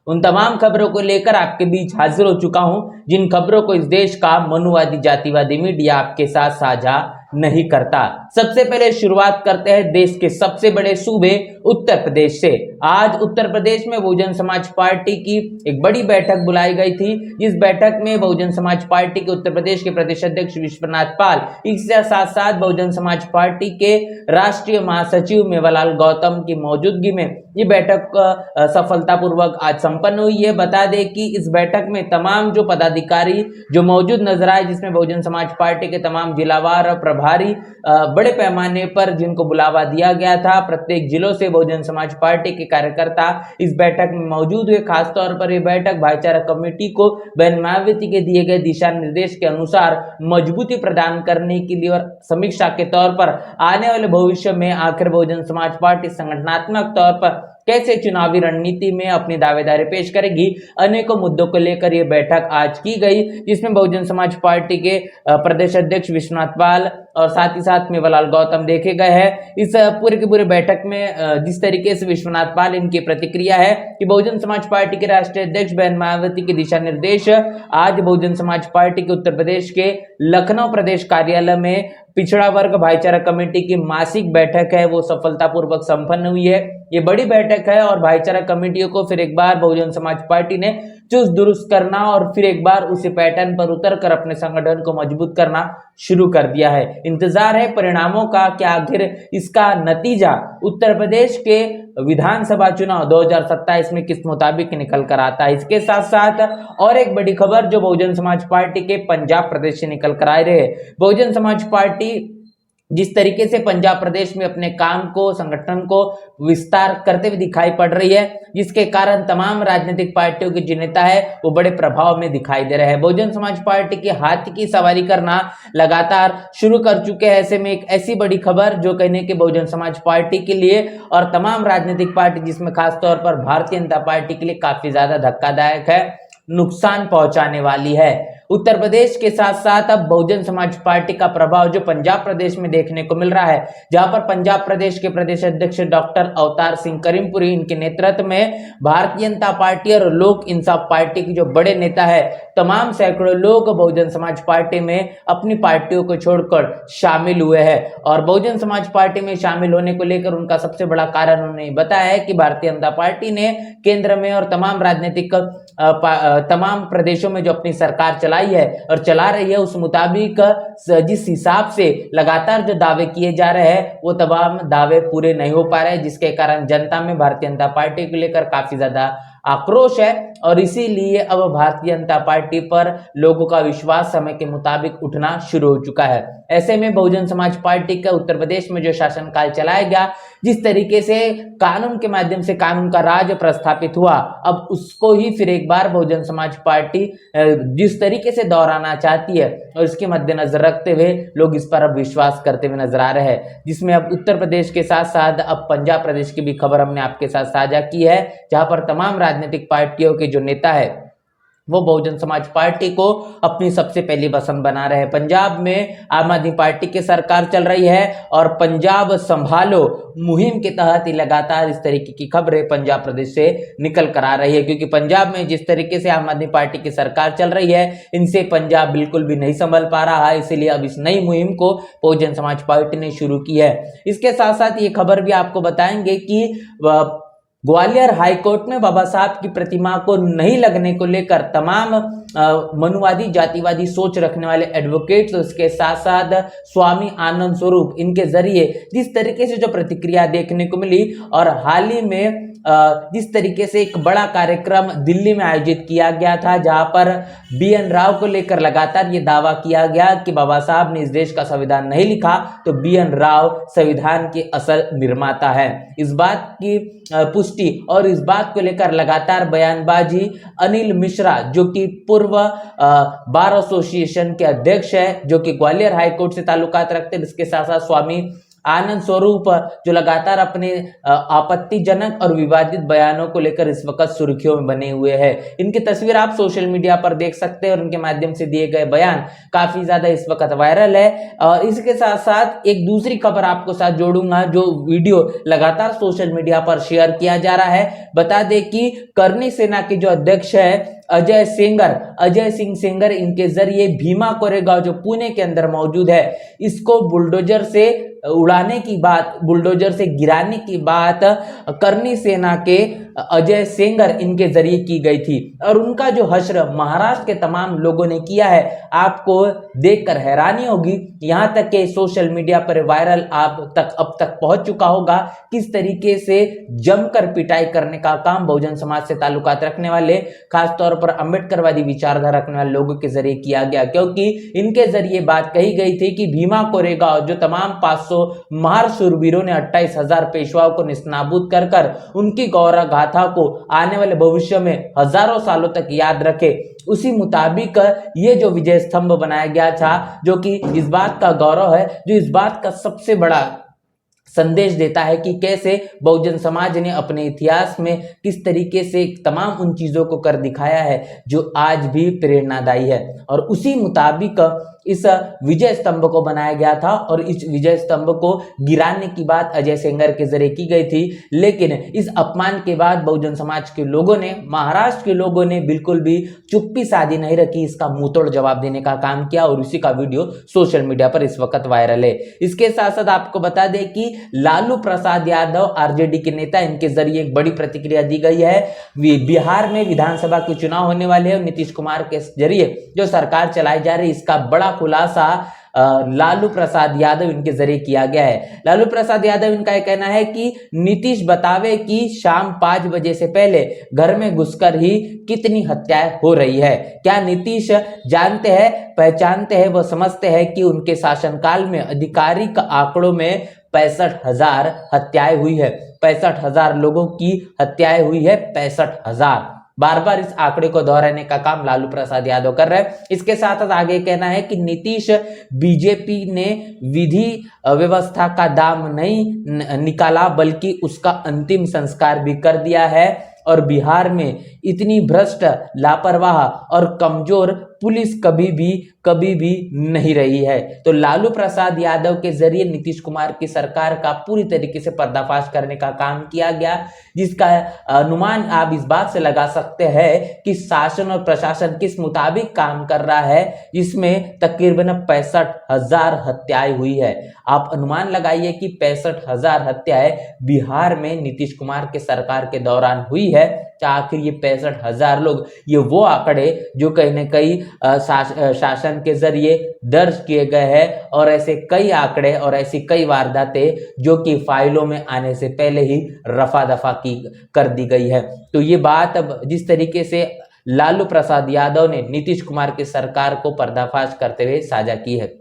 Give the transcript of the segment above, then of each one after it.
उन तमाम खबरों को लेकर आपके बीच हाजिर हो चुका हूं, जिन खबरों को इस देश का मनुवादी जातिवादी मीडिया आपके साथ साझा नहीं करता। सबसे पहले शुरुआत करते हैं देश के सबसे बड़े सूबे उत्तर प्रदेश से। आज उत्तर प्रदेश में बहुजन समाज पार्टी की एक बड़ी बैठक बुलाई गई थी, जिस बैठक में बहुजन समाज पार्टी के उत्तर प्रदेश के प्रदेश अध्यक्ष विश्वनाथ पाल, इसके साथ साथ बहुजन समाज पार्टी के राष्ट्रीय महासचिव मेवालाल गौतम की मौजूदगी में ये बैठक सफलतापूर्वक आज संपन्न हुई है। बता दें कि इस बैठक में तमाम जो पदाधिकारी जो मौजूद नजर आए, जिसमें बहुजन समाज पार्टी के तमाम जिलावार प्रभारी बड़े पैमाने पर जिनको बुलावा दिया गया था, प्रत्येक जिलों से बहुजन समाज पार्टी के कार्यकर्ता इस बैठक में मौजूद हुए। खासतौर पर यह बैठक भाईचारा कमेटी को बहन मायावती के दिए गए दिशा निर्देश के अनुसार मजबूती प्रदान करने के लिए और समीक्षा के तौर पर आने वाले भविष्य में आखिर बहुजन समाज पार्टी संगठनात्मक तौर पर कैसे चुनावी रणनीति में अपनी दावेदारी पेश करेगी, अनेकों मुद्दों को लेकर यह बैठक आज की गई, जिसमें बहुजन समाज पार्टी के प्रदेश अध्यक्ष विश्वनाथ पाल और साथ ही साथ मेवालाल गौतम देखे गए हैं। इस पूरे के पूरे बैठक में जिस तरीके से विश्वनाथ पाल इनकी प्रतिक्रिया है कि बहुजन समाज पार्टी के राष्ट्रीय अध्यक्ष बहन मायावती के दिशा निर्देश आज बहुजन समाज पार्टी के उत्तर प्रदेश के लखनऊ प्रदेश कार्यालय में पिछड़ा वर्ग भाईचारा कमेटी की मासिक बैठक है, वो सफलतापूर्वक संपन्न हुई है। ये बड़ी बैठक है और भाईचारा कमेटियों को फिर एक बार बहुजन समाज पार्टी ने चुस्त दुरुस्त करना और फिर एक बार उसी पैटर्न पर उतरकर अपने संगठन को मजबूत करना शुरू कर दिया है। इंतजार है परिणामों का, क्या आखिर इसका नतीजा उत्तर प्रदेश के विधानसभा चुनाव 2027 में किस मुताबिक निकल कर आता है। इसके साथ साथ और एक बड़ी खबर जो बहुजन समाज पार्टी के पंजाब प्रदेश से निकल कर आ रहे हैं। बहुजन समाज पार्टी जिस तरीके से पंजाब प्रदेश में अपने काम को, संगठन को विस्तार करते हुए दिखाई पड़ रही है, जिसके कारण तमाम राजनीतिक पार्टियों के जो नेता है वो बड़े प्रभाव में दिखाई दे रहे हैं। बहुजन समाज पार्टी के हाथी की सवारी करना लगातार शुरू कर चुके हैं। ऐसे में एक ऐसी बड़ी खबर जो कहने के बहुजन समाज पार्टी के लिए और तमाम राजनीतिक पार्टी, जिसमें खासतौर पर भारतीय जनता पार्टी के लिए काफी ज्यादा धक्कादायक है, नुकसान पहुंचाने वाली है। उत्तर प्रदेश के साथ साथ अब बहुजन समाज पार्टी का प्रभाव जो पंजाब प्रदेश में देखने को मिल रहा है, जहां पर पंजाब प्रदेश के प्रदेश अध्यक्ष डॉक्टर अवतार सिंह करीमपुरी इनके नेतृत्व में भारतीय जनता पार्टी और लोक इंसाफ पार्टी के जो बड़े नेता है, तमाम सैकड़ों लोग बहुजन समाज पार्टी में अपनी पार्टियों को छोड़कर शामिल हुए हैं। और बहुजन समाज पार्टी में शामिल होने को लेकर उनका सबसे बड़ा कारण उन्होंने बताया है कि भारतीय जनता पार्टी ने केंद्र में और तमाम राजनीतिक तमाम प्रदेशों में जो अपनी सरकार चलाई है और चला रही है, उस मुताबिक जिस हिसाब से लगातार जो दावे किए जा रहे हैं वो तमाम दावे पूरे नहीं हो पा रहे हैं, जिसके कारण जनता में भारतीय जनता पार्टी को लेकर काफी ज्यादा आक्रोश है। और इसीलिए अब भारतीय जनता पार्टी पर लोगों का विश्वास समय के मुताबिक उठना शुरू हो चुका है। ऐसे में बहुजन समाज पार्टी का उत्तर प्रदेश में जो शासनकाल चलाया गया, जिस तरीके से कानून के माध्यम से कानून का राज प्रस्थापित हुआ, अब उसको ही फिर एक बार बहुजन समाज पार्टी जिस तरीके से दोहराना चाहती है और इसके मद्देनजर रखते हुए लोग इस पर अब विश्वास करते हुए नजर आ रहे हैं। जिसमें अब उत्तर प्रदेश के साथ साथ अब पंजाब प्रदेश की भी खबर हमने आपके साथ साझा की है, जहां पर तमाम राजनीतिक पार्टियों के जो नेता है वो बहुजन समाज पार्टी को अपनी सबसे पहली पसंद बना रहे हैं। पंजाब में आम आदमी पार्टी की सरकार चल रही है और पंजाब संभालो मुहिम के तहत ही लगातार इस तरीके की खबरें पंजाब प्रदेश से निकल कर आ रही है, क्योंकि पंजाब में जिस तरीके से आम आदमी पार्टी की सरकार चल रही है, इनसे पंजाब बिल्कुल भी नहीं संभल पा रहा है। इसीलिए अब इस नई मुहिम को बहुजन समाज पार्टी ने शुरू की है। इसके साथ साथ ये खबर भी आपको बताएंगे कि ग्वालियर हाईकोर्ट में बाबा साहब की प्रतिमा को नहीं लगने को लेकर तमाम मनुवादी जातिवादी सोच रखने वाले एडवोकेट्स, उसके साथ साथ स्वामी आनंद स्वरूप, इनके जरिए जिस तरीके से जो प्रतिक्रिया देखने को मिली और हाल ही में जिस तरीके से एक बड़ा कार्यक्रम दिल्ली में आयोजित किया गया था, जहां पर BN राव को लेकर लगातार ये दावा किया गया कि बाबा साहब ने इस देश का संविधान नहीं लिखा, तो BN राव संविधान के असल निर्माता है। इस बात की पुष्टि और इस बात को लेकर लगातार बयानबाजी अनिल मिश्रा, जो कि पूर्व बार एसोसिएशन के अध्यक्ष है, जो कि ग्वालियर हाईकोर्ट से ताल्लुकात रखते हैं, इसके साथ साथ स्वामी आनंद स्वरूप जो लगातार अपने आपत्तिजनक और विवादित बयानों को लेकर इस वक्त सुर्खियों में बने हुए हैं। इनकी तस्वीर आप सोशल मीडिया पर देख सकते हैं और उनके माध्यम से दिए गए बयान काफी ज्यादा इस वक्त वायरल है। और इसके साथ साथ एक दूसरी खबर आपको साथ जोड़ूंगा, जो वीडियो लगातार सोशल मीडिया पर शेयर किया जा रहा है। बता दें कि करनी सेना के जो अध्यक्ष है अजय सिंह सेंगर, इनके जरिए भीमा कोरेगांव जो पुणे के अंदर मौजूद है, इसको बुलडोजर से उड़ाने की बात, बुलडोजर से गिराने की बात करनी सेना के अजय सेंगर इनके जरिए की गई थी। और उनका जो हश्र महाराष्ट्र के तमाम लोगों ने किया है, आपको देखकर हैरानी होगी। यहां तक कि सोशल मीडिया पर वायरल अब तक पहुंच चुका होगा किस तरीके से जमकर पिटाई करने का काम बहुजन समाज से ताल्लुकात रखने वाले, खासतौर पर अंबेडकरवादी विचारधारा रखने वाले लोगों के जरिए किया गया। क्योंकि इनके जरिए बात कही गई थी कि भीमा कोरेगांव जो तमाम 500 महार शूरवीरों ने 28,000 पेशवाओं को निस्नाबूद कर उनकी गौरव गाथा को आने वाले भविष्य में हजारों सालों तक याद रखे, उसी मुताबिक ये जो विजय स्तंभ बनाया गया था, जो कि इस बात का गौरव है, जो इस बात का सबसे बड़ा संदेश देता है कि कैसे बहुजन समाज ने अपने इतिहास में किस तरीके से तमाम उन चीजों को कर दिखाया है जो आज भी प्रेरणादायी है। और उसी मुताबिक इस विजय स्तंभ को बनाया गया था और इस विजय स्तंभ को गिराने की बात अजय सेंगर के जरिए की गई थी। लेकिन इस अपमान के बाद बहुजन समाज के लोगों ने, महाराष्ट्र के लोगों ने बिल्कुल भी चुप्पी साधी नहीं रखी, इसका मुंहतोड़ जवाब देने का काम किया और उसी का वीडियो सोशल मीडिया पर इस वक्त वायरल है। इसके साथ साथ आपको बता दें कि लालू प्रसाद यादव आरजेडी के नेता, इनके जरिए एक बड़ी प्रतिक्रिया दी गई है। बिहार में विधानसभा के चुनाव होने वाले हैं, नीतीश कुमार के जरिए जो सरकार चलाई जा रही है, इसका बड़ा खुलासा लालू प्रसाद यादव इनके जरिए किया गया है। लालू प्रसाद यादव इनका यह कहना है कि नीतीश बतावे कि शाम 5 बजे से पहले घर में घुसकर ही कितनी हत्याएं हो रही है। क्या नीतीश जानते हैं, पहचानते हैं, वो समझते हैं कि उनके शासनकाल में आधिकारिक आंकड़ों में 65,000 हत्याएं हुई है। 65,000 लोगों की हत्याएं हुई है, 65,000। बार बार इस आंकड़े को दोहराने का काम लालू प्रसाद यादव कर रहे हैं। इसके साथ साथ आगे कहना है कि नीतीश, बीजेपी ने विधि व्यवस्था का दाम नहीं निकाला बल्कि उसका अंतिम संस्कार भी कर दिया है। और बिहार में इतनी भ्रष्ट, लापरवाह और कमजोर पुलिस कभी भी नहीं रही है। तो लालू प्रसाद यादव के जरिए नीतीश कुमार की सरकार का पूरी तरीके से पर्दाफाश करने का काम किया गया, जिसका अनुमान आप इस बात से लगा सकते हैं कि शासन और प्रशासन किस मुताबिक काम कर रहा है, जिसमें तकरीबन 65,000 हत्याएं हुई है। आप अनुमान लगाइए कि 65,000 हत्याएं बिहार में नीतीश कुमार के सरकार के दौरान हुई है। आखिर ये 65,000 लोग, ये वो आंकड़े जो कहीं न कहीं शासन के जरिए दर्ज किए गए हैं, और ऐसे कई आंकड़े और ऐसी कई वारदातें जो कि फाइलों में आने से पहले ही रफा दफा की कर दी गई है। तो ये बात अब जिस तरीके से लालू प्रसाद यादव ने नीतीश कुमार की सरकार को पर्दाफाश करते हुए साझा की है।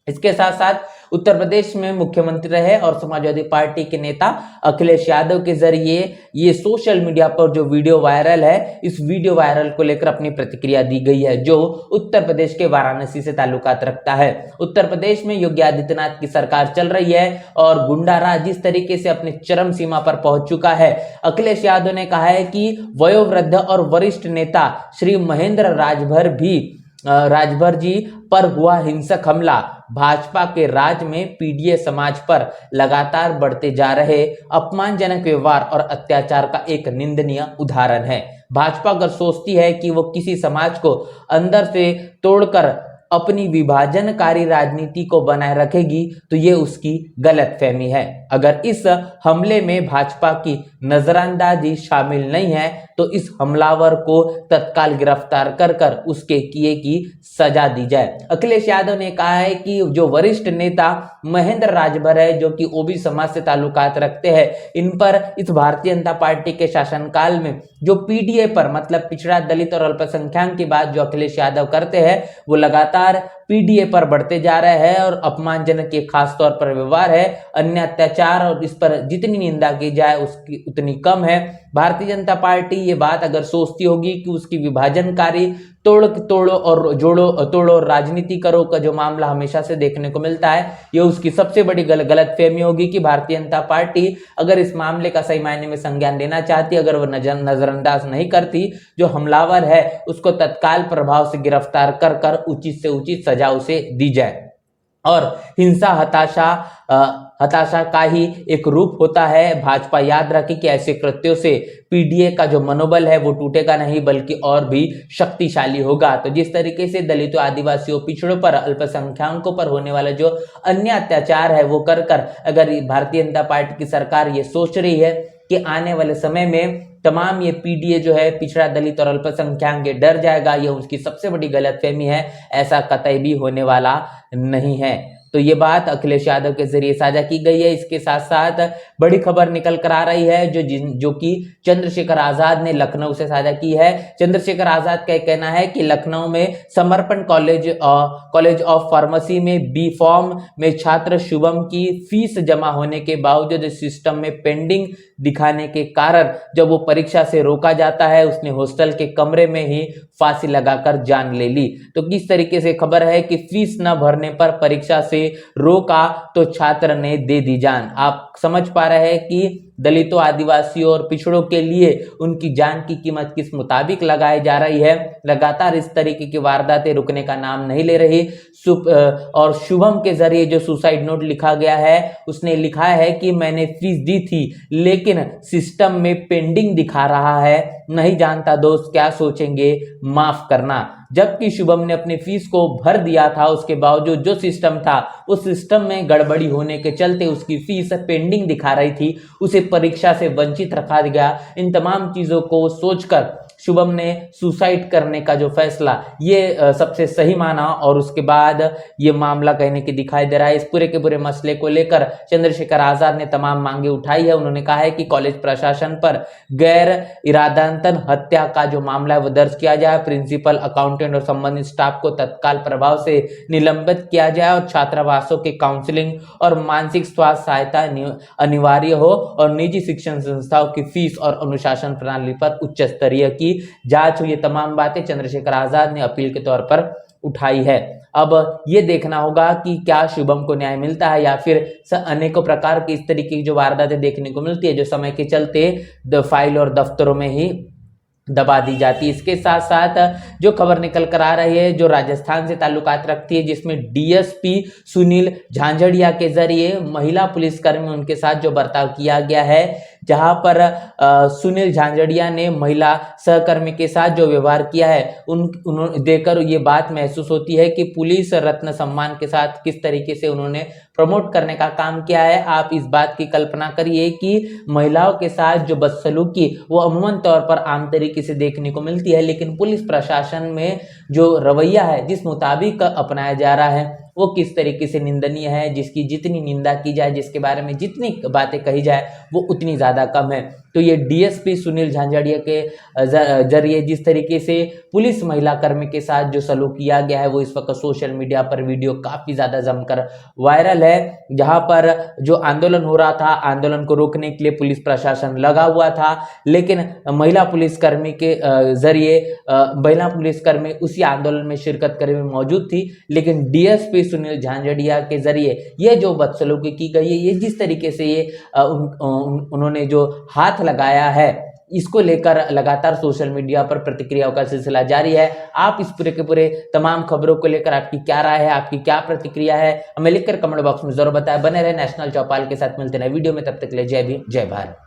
इसके साथ साथ उत्तर प्रदेश में मुख्यमंत्री रहे और समाजवादी पार्टी के नेता अखिलेश यादव के जरिए ये सोशल मीडिया पर जो वीडियो वायरल है, इस वीडियो वायरल को लेकर अपनी प्रतिक्रिया दी गई है, जो उत्तर प्रदेश के वाराणसी से ताल्लुकात रखता है। उत्तर प्रदेश में योगी आदित्यनाथ की सरकार चल रही है और गुंडाराज जिस तरीके से अपनी चरम सीमा पर पहुंच चुका है। अखिलेश यादव ने कहा है कि वयोवृद्ध और वरिष्ठ नेता श्री महेंद्र राजभर जी पर हुआ हिंसक हमला भाजपा के राज में पीडीए समाज पर लगातार बढ़ते जा रहे अपमानजनक व्यवहार और अत्याचार का एक निंदनीय उदाहरण है। भाजपा अगर सोचती है कि वो किसी समाज को अंदर से तोड़कर अपनी विभाजनकारी राजनीति को बनाए रखेगी, तो ये उसकी गलतफहमी है। अगर इस हमले में भाजपा की नजरअंदाजी शामिल नहीं है, तो इस हमलावर को तत्काल गिरफ्तार कर उसके किए की सजा दी जाए। अखिलेश यादव ने कहा है कि जो वरिष्ठ नेता महेंद्र राजभर है, जो कि ओबी समाज से ताल्लुकात रखते हैं, इन पर इस भारतीय जनता पार्टी के शासनकाल में जो पीडीए पर, मतलब पिछड़ा, दलित और अल्पसंख्यक की बात जो अखिलेश यादव करते हैं, वो लगातार पीडीए पर बढ़ते जा रहे हैं और अपमानजनक के खास तौर पर व्यवहार है, अन्य अत्याचार, और इस पर जितनी निंदा की जाए उसकी उतनी कम है। भारतीय जनता पार्टी ये बात अगर सोचती होगी कि उसकी विभाजनकारी तोड़ो और जोड़ो तोड़ो राजनीति करो का जो मामला हमेशा से देखने को मिलता है, ये उसकी सबसे बड़ी गलतफहमी होगी कि भारतीय जनता पार्टी अगर इस मामले का सही मायने में संज्ञान लेना चाहती, अगर वो नजरअंदाज नहीं करती, जो हमलावर है उसको तत्काल प्रभाव से गिरफ्तार कर उचित से उचित सजा उसे दी जाए। और हिंसा हताशा का ही एक रूप होता है। भाजपा याद रखे कि ऐसे कृत्यों से पीडीए का जो मनोबल है वो टूटेगा नहीं बल्कि और भी शक्तिशाली होगा। तो जिस तरीके से दलितों, आदिवासियों, पिछड़ों पर, अल्पसंख्यकों पर होने वाला जो अन्य अत्याचार है वो कर अगर भारतीय जनता पार्टी की सरकार ये सोच रही है कि आने वाले समय में तमाम ये पीडीए जो है पिछड़ा, दलित और अल्पसंख्यक डर जाएगा, ये उसकी सबसे बड़ी गलतफहमी है। ऐसा कतई भी होने वाला नहीं है। तो ये बात अखिलेश यादव के जरिए साझा की गई है। इसके साथ साथ बड़ी खबर निकल कर आ रही है जो कि चंद्रशेखर आजाद ने लखनऊ से साझा की है। चंद्रशेखर आजाद का कहना है कि लखनऊ में समर्पण कॉलेज ऑफ फार्मेसी में बी फॉर्म में छात्र शुभम की फीस जमा होने के बावजूद सिस्टम में पेंडिंग दिखाने के कारण जब वो परीक्षा से रोका जाता है, उसने हॉस्टल के कमरे में ही फांसी लगाकर जान ले ली। तो किस तरीके से खबर है कि फीस न भरने पर परीक्षा से रोका तो छात्र ने दे दी जान। आप समझ पा रहे हैं कि दलितों, आदिवासियों और पिछड़ों के लिए उनकी जान की कीमत किस मुताबिक लगाई जा रही है। लगातार इस तरीके की वारदातें रुकने का नाम नहीं ले रही। और शुभम के जरिए जो सुसाइड नोट लिखा गया है, उसने लिखा है कि मैंने फीस दी थी लेकिन सिस्टम में पेंडिंग दिखा रहा है, नहीं जानता दोस्त क्या सोचेंगे, माफ करना। जबकि शुभम ने अपनी फीस को भर दिया था, उसके बावजूद जो सिस्टम था उस सिस्टम में गड़बड़ी होने के चलते उसकी फीस पेंडिंग दिखा रही थी, उसे परीक्षा से वंचित रखा गया। इन तमाम चीजों को सोचकर शुभम ने सुसाइड करने का जो फैसला ये सबसे सही माना और उसके बाद ये मामला कहने की दिखाई दे रहा है। इस पूरे के पूरे मसले को लेकर चंद्रशेखर आजाद ने तमाम मांगे उठाई है। उन्होंने कहा है कि कॉलेज प्रशासन पर गैर इरादतन हत्या का जो मामला है वो दर्ज किया जाए, प्रिंसिपल, अकाउंटेंट और संबंधित स्टाफ को तत्काल प्रभाव से निलंबित किया जाए और छात्रावासों के काउंसलिंग और मानसिक स्वास्थ्य सहायता अनिवार्य हो और निजी शिक्षण संस्थाओं की फीस और अनुशासन प्रणाली पर उच्च स्तरीय की जांच हुई। ये तमाम बातें चंद्रशेखर आजाद ने अपील के तौर पर उठाई है। अब ये देखना होगा कि क्या शुभम को न्याय मिलता है या फिर अनेकों प्रकार की इस तरीके की जो वारदातें देखने को मिलती है जो समय के चलते फाइल और दफ्तरों में ही दबा दी जाती है। इसके साथ साथ जो खबर निकल कर आ रही है जो राजस्थान से ताल्लुकात रखती है, जिसमें डीएसपी सुनील झांझड़िया के जरिए महिला पुलिसकर्मी उनके साथ जो बर्ताव किया गया है, जहां पर सुनील झांझड़िया ने महिला सहकर्मी के साथ जो व्यवहार किया है उन्होंने देखकर ये बात महसूस होती है कि पुलिस रत्न सम्मान के साथ किस तरीके से उन्होंने प्रमोट करने का काम किया है। आप इस बात की कल्पना करिए कि महिलाओं के साथ जो बदसलूकी वो अमूमन तौर पर आम तरीके से देखने को मिलती है, लेकिन पुलिस प्रशासन में जो रवैया है जिस मुताबिक अपनाया जा रहा है वो किस तरीके से निंदनीय है, जिसकी जितनी निंदा की जाए, जिसके बारे में जितनी बातें कही जाए वो उतनी ज़्यादा कम है। तो ये डीएसपी सुनील झांझड़िया के जरिए जिस तरीके से पुलिस महिला कर्मी के साथ जो सलूक किया गया है वो इस वक्त सोशल मीडिया पर वीडियो काफ़ी ज़्यादा जमकर वायरल है, जहां पर जो आंदोलन हो रहा था, आंदोलन को रोकने के लिए पुलिस प्रशासन लगा हुआ था, लेकिन महिला पुलिसकर्मी के जरिए महिला पुलिसकर्मी उसी आंदोलन में शिरकत करे हुए मौजूद थी, लेकिन डीएसपी सुनील झांझड़िया के जरिए ये जो बदसलूकी की गई है, ये जिस तरीके से ये उन्होंने जो हाथ लगाया है, इसको लेकर लगातार सोशल मीडिया पर प्रतिक्रियाओं का सिलसिला जारी है। आप इस पूरे के पूरे तमाम खबरों को लेकर आपकी क्या राय है, आपकी क्या प्रतिक्रिया है, हमें लिखकर कमेंट बॉक्स में जरूर बताएं। बने रहे नेशनल चौपाल के साथ, मिलते हैं वीडियो में, तब तक के लिए जय भीम, जय भारत।